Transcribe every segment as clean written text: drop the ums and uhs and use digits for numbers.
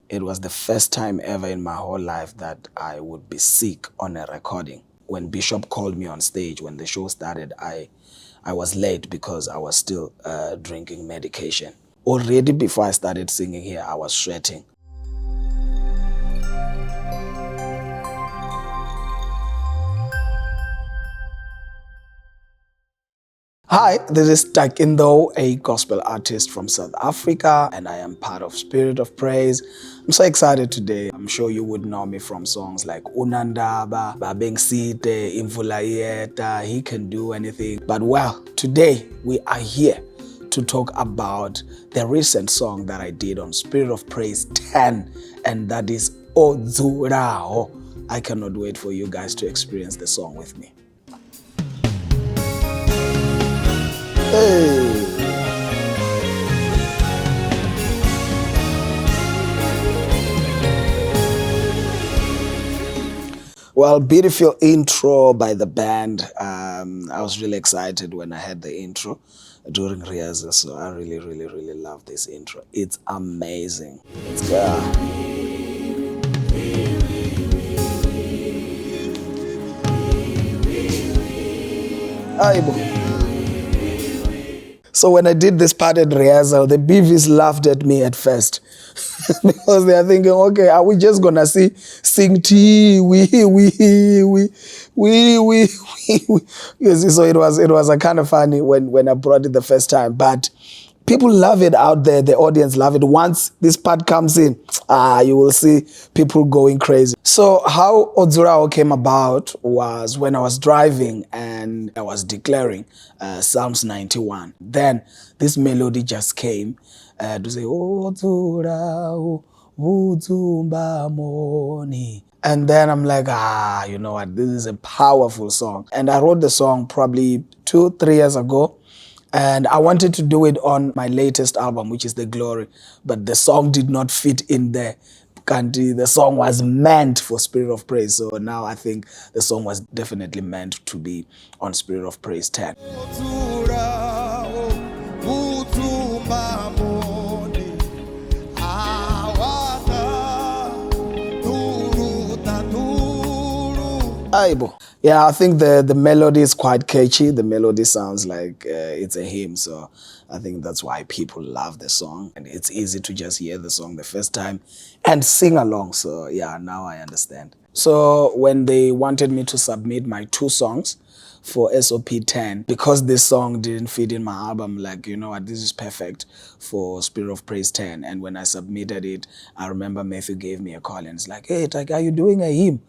It was the first time ever in my whole life that I would be sick on a recording. When Bishop called me on stage, when the show started, I was late because I was still drinking medication. Already before I started singing here, I was sweating. Hi, this is Takie, Ndou, a gospel artist from South Africa, and I am part of Spirit of Praise. I'm so excited today. I'm sure you would know me from songs like Unandaba, Babengsite, Imvulayeta, He Can Do Anything. But well, today we are here to talk about the recent song that I did on Spirit of Praise 10, and that is Dzulaho. I cannot wait for you guys to experience the song with me. Hey. Well, beautiful intro by the band. I was really excited when I heard the intro during rehearsal, so I really love this intro. It's amazing. Let's go. So when I did this part at rehearsal, the beefies laughed at me at first because they are thinking, okay, are we just gonna sing tea, we. You see, so it was a kind of funny when I brought it the first time, but people love it out there. The audience love it. Once this part comes in, you will see people going crazy. So how Dzulaho came about was when I was driving and I was declaring Psalms 91. Then this melody just came to say, "Oh Dzulaho, Vudzumba Moni." And then I'm like, you know what? This is a powerful song. And I wrote the song probably 2-3 years ago. And I wanted to do it on my latest album, which is The Glory, but the song did not fit in there. The song was meant for Spirit of Praise, so now I think the song was definitely meant to be on Spirit of Praise 10. Yeah, I think the melody is quite catchy. The melody sounds like it's a hymn, so I think that's why people love the song. And it's easy to just hear the song the first time and sing along. So yeah, now I understand. So when they wanted me to submit my 2 songs for SOP 10, because this song didn't fit in my album, like, you know what, this is perfect for Spirit of Praise 10. And when I submitted it, I remember Matthew gave me a call and it's like, "Hey, Takie, are you doing a hymn?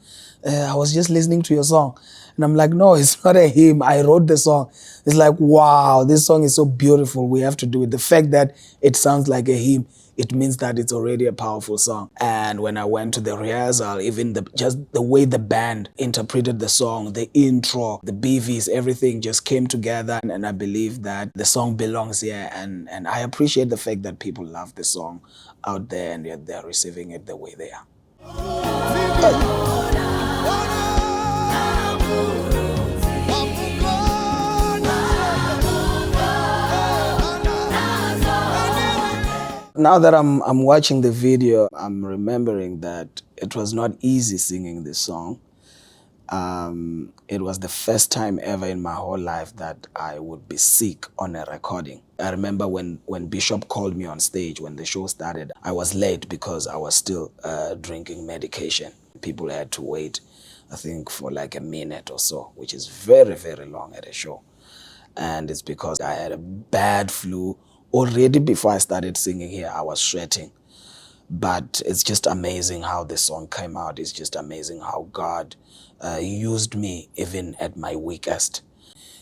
I was just listening to your song." And I'm like, "No, it's not a hymn. I wrote the song." It's like, wow, this song is so beautiful. We have to do it. The fact that it sounds like a hymn, it means that it's already a powerful song. And when I went to the rehearsal, even just the way the band interpreted the song, the intro, the beefies, everything just came together. And I believe that the song belongs here. And I appreciate the fact that people love the song out there and they're receiving it the way they are. Now that I'm watching the video, I'm remembering that it was not easy singing this song. It was the first time ever in my whole life that I would be sick on a recording. I remember when Bishop called me on stage, when the show started, I was late because I was still drinking medication. People had to wait, I think, for like a minute or so, which is very long at a show. And it's because I had a bad flu. Already before I started singing here, I was sweating. But it's just amazing how this song came out. It's just amazing how God used me even at my weakest.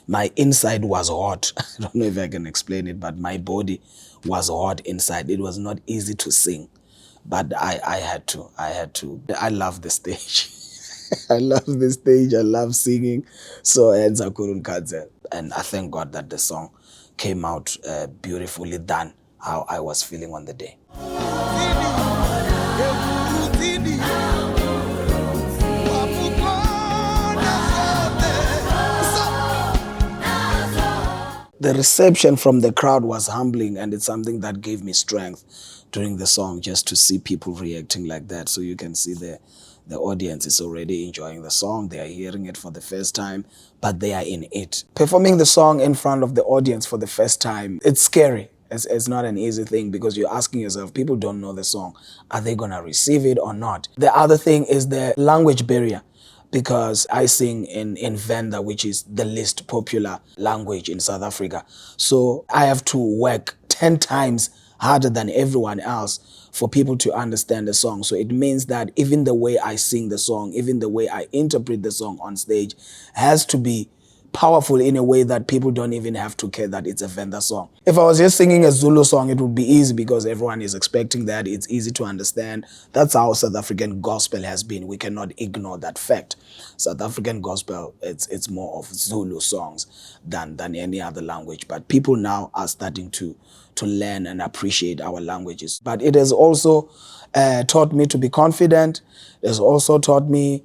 My inside was hot. I don't know if I can explain it, but my body was hot inside. It was not easy to sing, but I had to. I love the stage. I love the stage. I love singing. So and I thank God that the song came out beautifully done, how I was feeling on the day. The reception from the crowd was humbling, and it's something that gave me strength during the song just to see people reacting like that. So you can see the audience is already enjoying the song. They are hearing it for the first time, but they are in it. Performing the song in front of the audience for the first time, it's scary. It's not an easy thing because you're asking yourself, people don't know the song. Are they going to receive it or not? The other thing is the language barrier, because I sing in Venda, which is the least popular language in South Africa. So I have to work 10 times harder than everyone else for people to understand the song. So it means that even the way I sing the song, even the way I interpret the song on stage has to be powerful in a way that people don't even have to care that it's a Venda song. If I was just singing a Zulu song, it would be easy because everyone is expecting that. It's easy to understand. That's how South African gospel has been. We cannot ignore that fact. South African gospel, it's more of Zulu songs than any other language. But people now are starting to learn and appreciate our languages. But it has also taught me to be confident. It has also taught me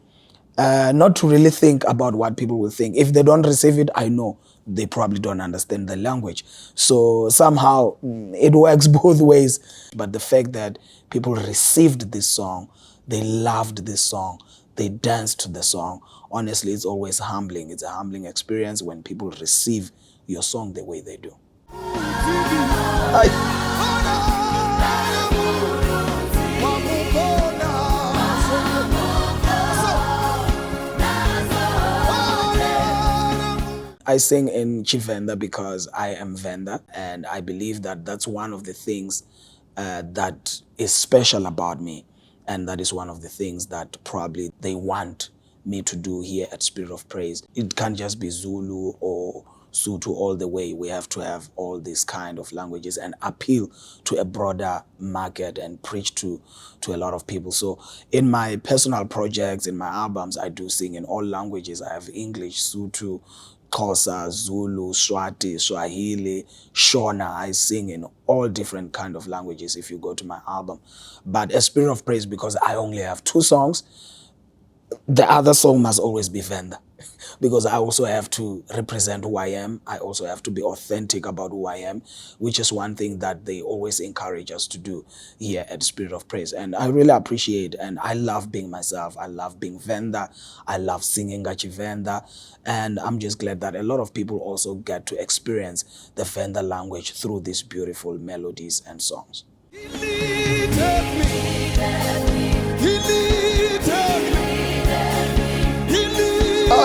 not to really think about what people will think. If they don't receive it, I know they probably don't understand the language. So somehow it works both ways. But the fact that people received this song, they loved this song, they danced to the song, honestly, it's always humbling. It's a humbling experience when people receive your song the way they do. I sing in Chivenda because I am Venda, and I believe that that's one of the things that is special about me, and that is one of the things that probably they want me to do here at Spirit of Praise. It can't just be Zulu or Sotho all the way. We have to have all these kind of languages and appeal to a broader market and preach to a lot of people. So in my personal projects, in my albums, I do sing in all languages. I have English, Sotho, Xhosa, Zulu, Swati, Swahili, Shona. I sing in all different kind of languages if you go to my album. But a Spirit of Praise, because I only have 2 songs, the other song must always be Venda. Because I also have to represent who I am. I also have to be authentic about who I am, which is one thing that they always encourage us to do here at Spirit of Praise. And I really appreciate, and I love being myself. I love being Venda. I love singing Venda. And I'm just glad that a lot of people also get to experience the Venda language through these beautiful melodies and songs. He leadeth me. He leadeth me. He leadeth me.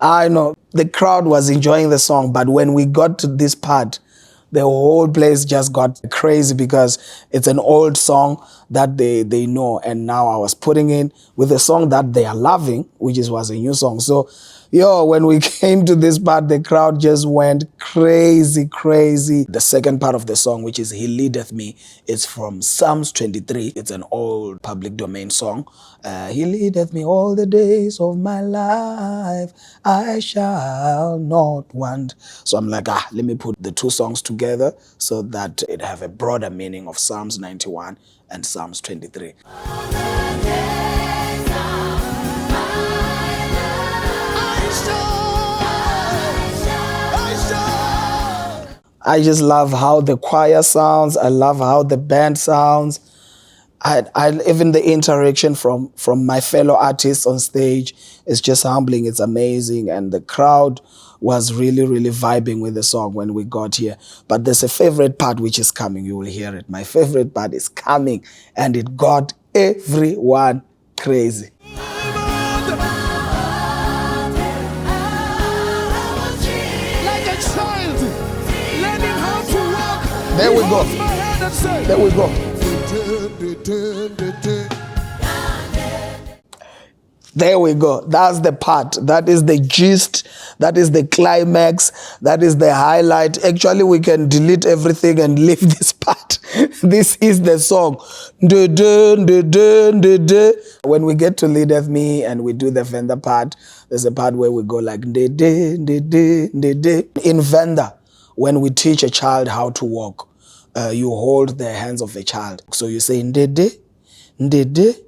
I know the crowd was enjoying the song, but when we got to this part, the whole place just got crazy because it's an old song that they know. And now I was putting in with a song that they are loving, which was a new song. So, when we came to this part, the crowd just went crazy, crazy. The second part of the song, which is He Leadeth Me, is from Psalms 23. It's an old public domain song. He leadeth me all the days of my life. I shall not want. So I'm like, let me put the 2 songs together so that it have a broader meaning of Psalms 91 and Psalms 23. I just love how the choir sounds. I love how the band sounds. Even the interaction from my fellow artists on stage is just humbling. It's amazing. And the crowd was really, really vibing with the song when we got here. But there's a favorite part which is coming. You will hear it. My favorite part is coming, and it got everyone crazy. There we go. There we go. There we go. That's the part. That is the gist. That is the climax. That is the highlight. Actually, we can delete everything and leave this part. This is the song. When we get to Leadeth Me and we do the Venda part, there's a part where we go like in Venda. When we teach a child how to walk, you hold the hands of the child. So you say ndede, ndede,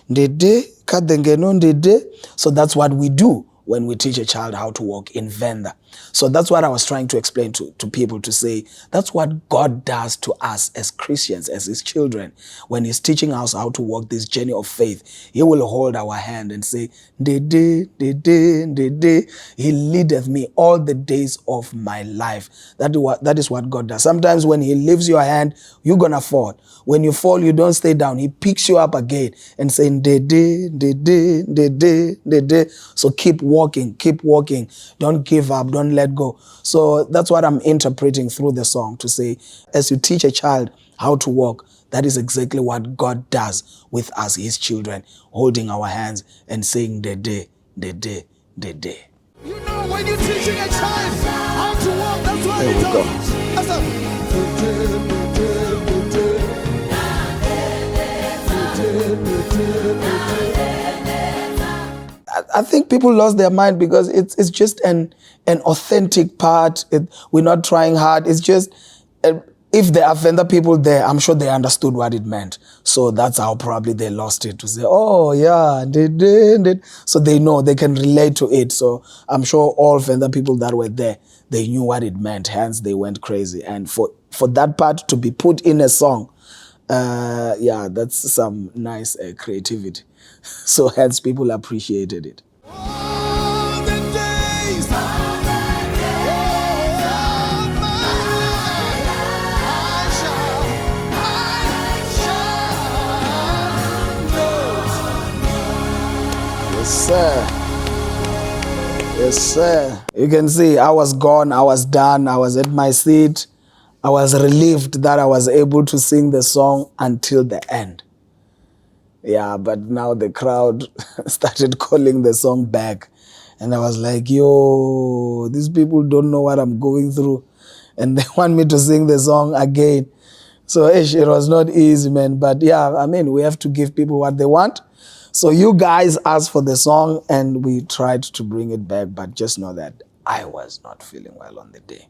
ndede, kadengeno ndede. So that's what we do when we teach a child how to walk in Venda. So that's what I was trying to explain to people, to say that's what God does to us as Christians, as his children. When he's teaching us how to walk this journey of faith, he will hold our hand and say, Ndede, ndede, ndede. He leadeth me all the days of my life. That is what God does. Sometimes when he lifts your hand, you're going to fall. When you fall, you don't stay down. He picks you up again and say, Ndede, ndede, ndede, ndede. So keep walking. Don't give up. Don't let go. So that's what I'm interpreting through the song, to say, as you teach a child how to walk, that is exactly what God does with us, his children, holding our hands and saying, Ndede, ndede, ndede. You know, when you're teaching a child how to walk, that's what there we go. I think people lost their mind because it's just an authentic part. We're not trying hard. It's just, if there are Venda people there, I'm sure they understood what it meant. So that's how probably they lost it, to say, oh yeah, they did. So they know, they can relate to it. So I'm sure all Venda people that were there, they knew what it meant. Hence they went crazy. And for that part to be put in a song, yeah, that's some nice creativity. So hence people appreciated it. Yes, sir. Yes, sir. You can see I was gone, I was done, I was at my seat. I was relieved that I was able to sing the song until the end. Yeah, but now the crowd started calling the song back. And I was like, yo, these people don't know what I'm going through. And they want me to sing the song again. So it was not easy, man. But yeah, I mean, we have to give people what they want. So you guys asked for the song and we tried to bring it back. But just know that I was not feeling well on the day.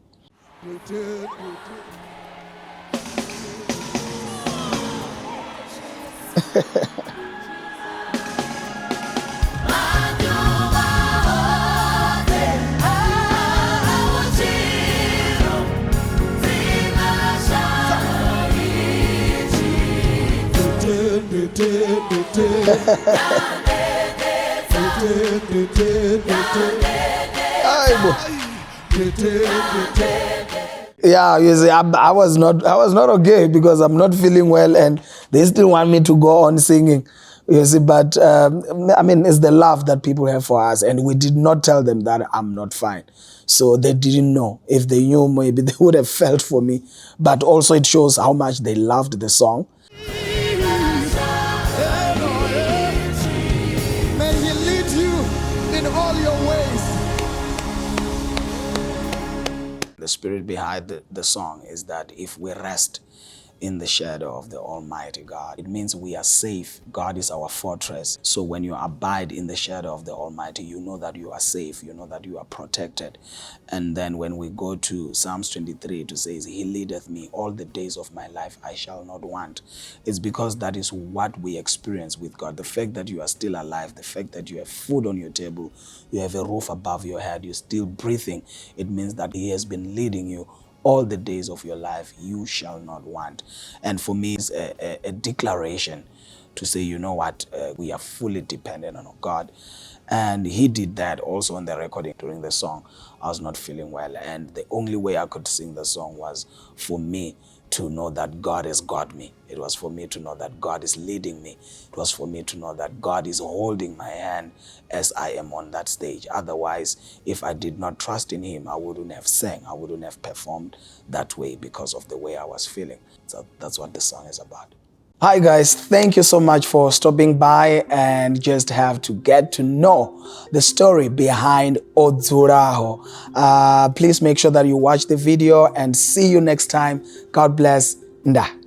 Yeah, you see, I was not okay because I'm not feeling well, and they still want me to go on singing. You see, but I mean, it's the love that people have for us, and we did not tell them that I'm not fine. So they didn't know. If they knew, maybe they would have felt for me. But also it shows how much they loved the song. May he lead you in all your ways. The spirit behind the song is that if we rest in the shadow of the Almighty God, it means we are safe. God is our fortress. So when you abide in the shadow of the Almighty, you know that you are safe. You know that you are protected. And then when we go to Psalms 23, it says, He leadeth me all the days of my life, I shall not want. It's because that is what we experience with God. The fact that you are still alive, the fact that you have food on your table, you have a roof above your head, you're still breathing, it means that He has been leading you all the days of your life, you shall not want. And for me, it's a declaration to say, you know what, we are fully dependent on God. And He did that also on the recording during the song. I was not feeling well. And the only way I could sing the song was for me to know that God has got me. It was for me to know that God is leading me. It was for me to know that God is holding my hand as I am on that stage. Otherwise, if I did not trust in Him, I wouldn't have sang. I wouldn't have performed that way because of the way I was feeling. So that's what the song is about. Hi guys, thank you so much for stopping by and just have to get to know the story behind Dzulaho. Please make sure that you watch the video and see you next time. God bless. Ndou.